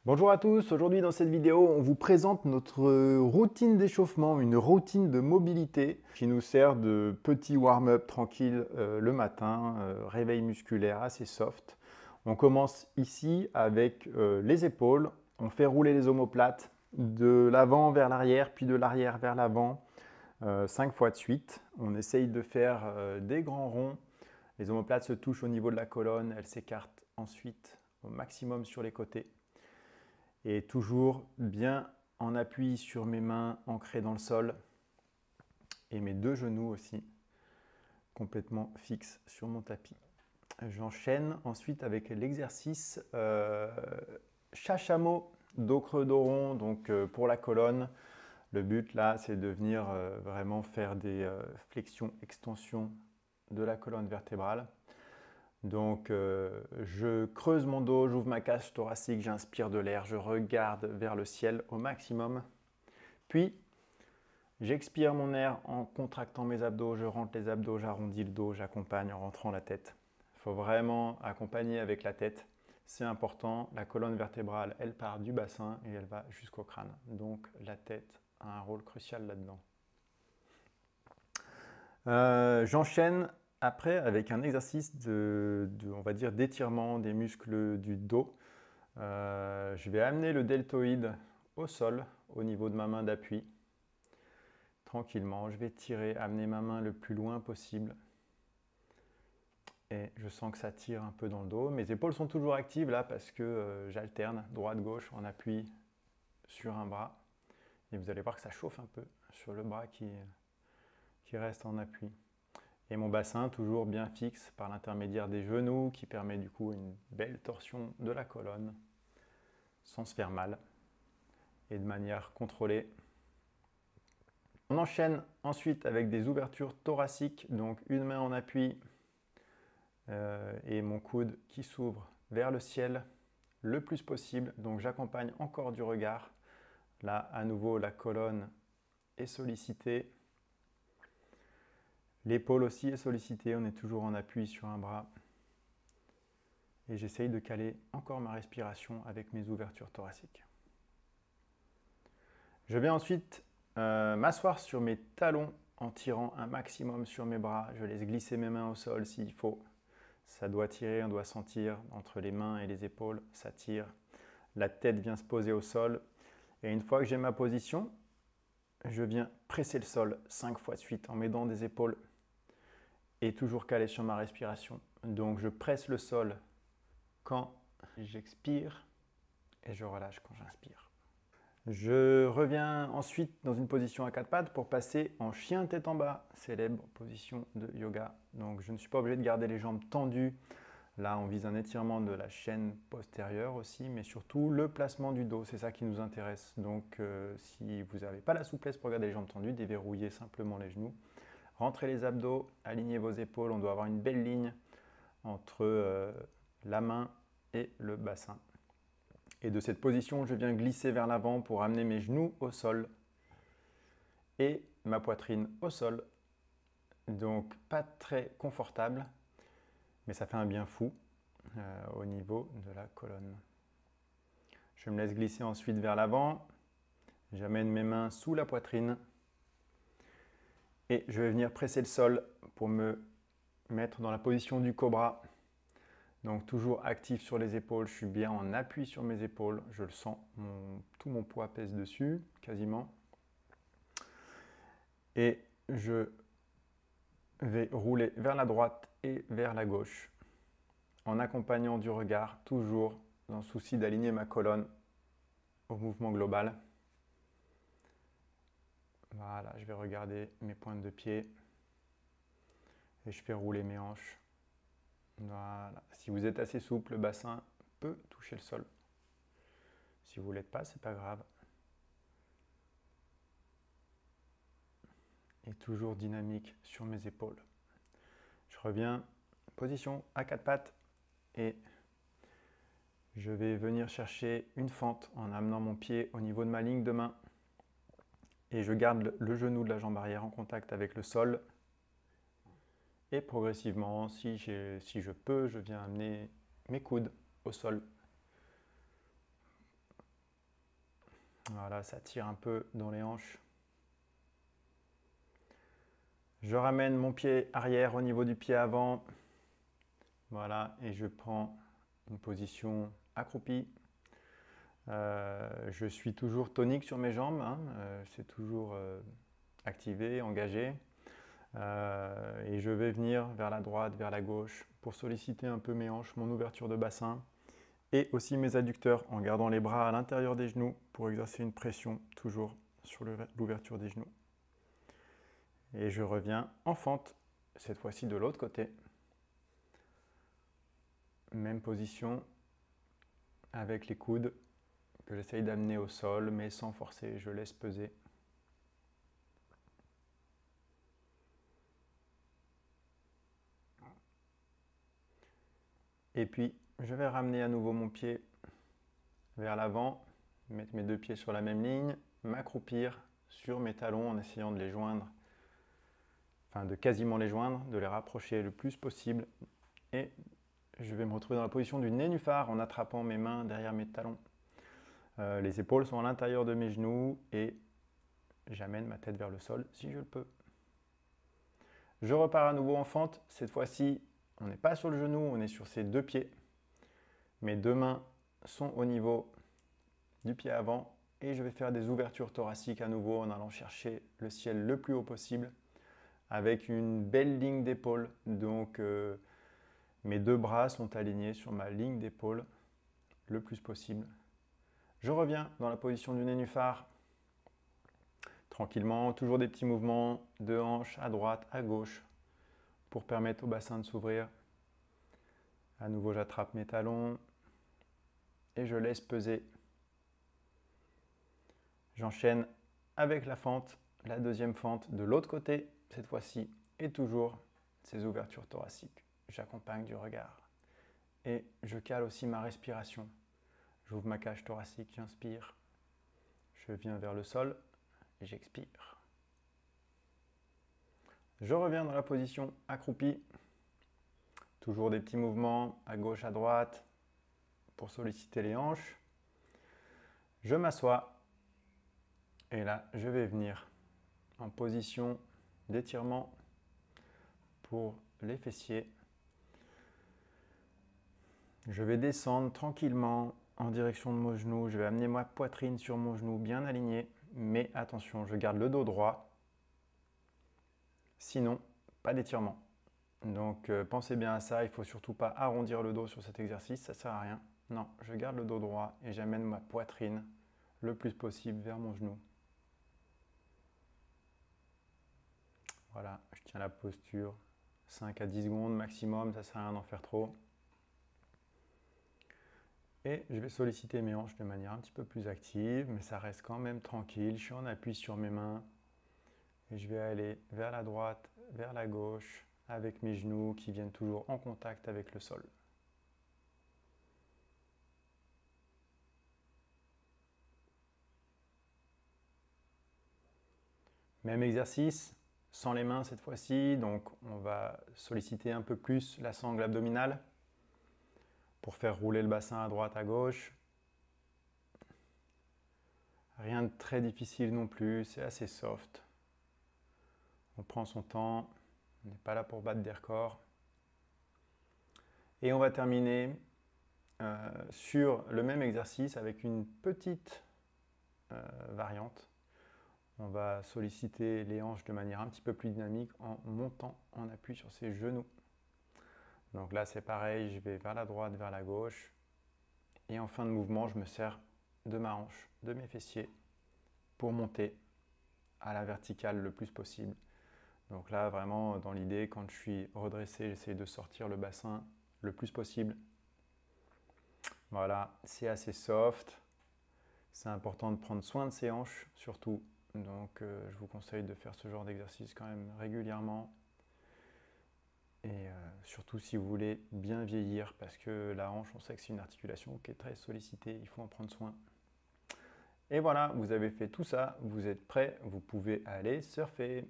Bonjour à tous, aujourd'hui dans cette vidéo on vous présente notre routine d'échauffement, une routine de mobilité qui nous sert de petit warm-up tranquille le matin, réveil musculaire assez soft. On commence ici avec les épaules, on fait rouler les omoplates de l'avant vers l'arrière puis de l'arrière vers l'avant 5 fois de suite. On essaye de faire des grands ronds, les omoplates se touchent au niveau de la colonne, elles s'écartent ensuite au maximum sur les côtés. Et toujours bien en appui sur mes mains ancrées dans le sol et mes deux genoux aussi complètement fixes sur mon tapis. J'enchaîne ensuite avec l'exercice chachamo, dos creux, dos rond, donc pour la colonne. Le but là, c'est de venir vraiment faire des flexions-extensions de la colonne vertébrale. Donc, je creuse mon dos, j'ouvre ma cage thoracique, j'inspire de l'air, je regarde vers le ciel au maximum. Puis, j'expire mon air en contractant mes abdos, je rentre les abdos, j'arrondis le dos, j'accompagne en rentrant la tête. Il faut vraiment accompagner avec la tête. C'est important, la colonne vertébrale, elle part du bassin et elle va jusqu'au crâne. Donc, la tête a un rôle crucial là-dedans. J'enchaîne après avec un exercice on va dire, d'étirement des muscles du dos. Je vais amener le deltoïde au sol, au niveau de ma main d'appui. Tranquillement, je vais tirer, amener ma main le plus loin possible. Et je sens que ça tire un peu dans le dos. Mes épaules sont toujours actives là parce que j'alterne droite-gauche en appui sur un bras. Et vous allez voir que ça chauffe un peu sur le bras qui reste en appui. Et mon bassin toujours bien fixe par l'intermédiaire des genoux qui permet du coup une belle torsion de la colonne sans se faire mal et de manière contrôlée. On enchaîne ensuite avec des ouvertures thoraciques, donc une main en appui et mon coude qui s'ouvre vers le ciel le plus possible. Donc j'accompagne encore du regard. Là, à nouveau, la colonne est sollicitée. L'épaule aussi est sollicitée, on est toujours en appui sur un bras. Et j'essaye de caler encore ma respiration avec mes ouvertures thoraciques. Je vais ensuite m'asseoir sur mes talons en tirant un maximum sur mes bras. Je laisse glisser mes mains au sol s'il faut. Ça doit tirer, on doit sentir entre les mains et les épaules, ça tire. La tête vient se poser au sol. Et une fois que j'ai ma position, je viens presser le sol 5 fois de suite en m'aidant des épaules et toujours calé sur ma respiration. Donc je presse le sol quand j'expire et je relâche quand j'inspire. Je reviens ensuite dans une position à quatre pattes pour passer en chien tête en bas, célèbre position de yoga. Donc je ne suis pas obligé de garder les jambes tendues. Là, on vise un étirement de la chaîne postérieure aussi, mais surtout le placement du dos, c'est ça qui nous intéresse. Donc si vous n'avez pas la souplesse pour garder les jambes tendues, déverrouillez simplement les genoux. Rentrez les abdos, alignez vos épaules, on doit avoir une belle ligne entre la main et le bassin. Et de cette position, je viens glisser vers l'avant pour amener mes genoux au sol et ma poitrine au sol. Donc pas très confortable, mais ça fait un bien fou au niveau de la colonne. Je me laisse glisser ensuite vers l'avant. J'amène mes mains sous la poitrine et je vais venir presser le sol pour me mettre dans la position du cobra. Donc toujours actif sur les épaules, je suis bien en appui sur mes épaules, je le sens, tout mon poids pèse dessus, quasiment. Et je vais rouler vers la droite et vers la gauche, en accompagnant du regard, toujours dans le souci d'aligner ma colonne au mouvement global. Voilà, je vais regarder mes pointes de pied et je fais rouler mes hanches. Voilà. Si vous êtes assez souple, le bassin peut toucher le sol. Si vous ne l'êtes pas, c'est pas grave. Et toujours dynamique sur mes épaules. Je reviens, position à quatre pattes et je vais venir chercher une fente en amenant mon pied au niveau de ma ligne de main. Et je garde le genou de la jambe arrière en contact avec le sol. Et progressivement, si je peux, je viens amener mes coudes au sol. Voilà, ça tire un peu dans les hanches. Je ramène mon pied arrière au niveau du pied avant. Voilà, et je prends une position accroupie. Je suis toujours tonique sur mes jambes, hein, c'est toujours activé, engagé. Et je vais venir vers la droite, vers la gauche pour solliciter un peu mes hanches, mon ouverture de bassin et aussi mes adducteurs en gardant les bras à l'intérieur des genoux pour exercer une pression toujours sur l'ouverture des genoux. Et je reviens en fente, cette fois-ci de l'autre côté. Même position avec les coudes que j'essaye d'amener au sol, mais sans forcer, je laisse peser. Et puis, je vais ramener à nouveau mon pied vers l'avant, mettre mes deux pieds sur la même ligne, m'accroupir sur mes talons en essayant de les joindre, enfin de quasiment les joindre, de les rapprocher le plus possible. Et je vais me retrouver dans la position du nénuphar en attrapant mes mains derrière mes talons. Les épaules sont à l'intérieur de mes genoux et j'amène ma tête vers le sol si je le peux. Je repars à nouveau en fente. Cette fois-ci, on n'est pas sur le genou, on est sur ses deux pieds. Mes deux mains sont au niveau du pied avant et je vais faire des ouvertures thoraciques à nouveau en allant chercher le ciel le plus haut possible avec une belle ligne d'épaule. Donc mes deux bras sont alignés sur ma ligne d'épaule le plus possible. Je reviens dans la position du nénuphar. Tranquillement, toujours des petits mouvements de hanches à droite, à gauche pour permettre au bassin de s'ouvrir. À nouveau, j'attrape mes talons et je laisse peser. J'enchaîne avec la fente, la deuxième fente de l'autre côté, cette fois-ci, et toujours ces ouvertures thoraciques. J'accompagne du regard. Et je cale aussi ma respiration. J'ouvre ma cage thoracique, j'inspire. Je viens vers le sol et j'expire. Je reviens dans la position accroupie. Toujours des petits mouvements à gauche, à droite pour solliciter les hanches. Je m'assois et là, je vais venir en position d'étirement pour les fessiers. Je vais descendre tranquillement en direction de mon genou. Je vais amener ma poitrine sur mon genou bien alignée. Mais attention, je garde le dos droit. Sinon, pas d'étirement. Donc pensez bien à ça, il ne faut surtout pas arrondir le dos sur cet exercice, ça ne sert à rien. Non, je garde le dos droit et j'amène ma poitrine le plus possible vers mon genou. Voilà, je tiens la posture 5 à 10 secondes maximum, ça ne sert à rien d'en faire trop. Et je vais solliciter mes hanches de manière un petit peu plus active, mais ça reste quand même tranquille. Je suis en appui sur mes mains et je vais aller vers la droite, vers la gauche, avec mes genoux qui viennent toujours en contact avec le sol. Même exercice, sans les mains cette fois-ci, donc on va solliciter un peu plus la sangle abdominale pour faire rouler le bassin à droite, à gauche. Rien de très difficile non plus, c'est assez soft. On prend son temps, on n'est pas là pour battre des records. Et on va terminer sur le même exercice avec une petite variante. On va solliciter les hanches de manière un petit peu plus dynamique en montant en appui sur ses genoux. Donc là, c'est pareil, je vais vers la droite, vers la gauche. Et en fin de mouvement, je me sers de ma hanche, de mes fessiers, pour monter à la verticale le plus possible. Donc là, vraiment, dans l'idée, quand je suis redressé, j'essaie de sortir le bassin le plus possible. Voilà, c'est assez soft. C'est important de prendre soin de ses hanches, surtout. Donc, je vous conseille de faire ce genre d'exercice quand même régulièrement. Et surtout si vous voulez bien vieillir, parce que la hanche, on sait que c'est une articulation qui est très sollicitée, il faut en prendre soin. Et voilà, vous avez fait tout ça, vous êtes prêts, vous pouvez aller surfer.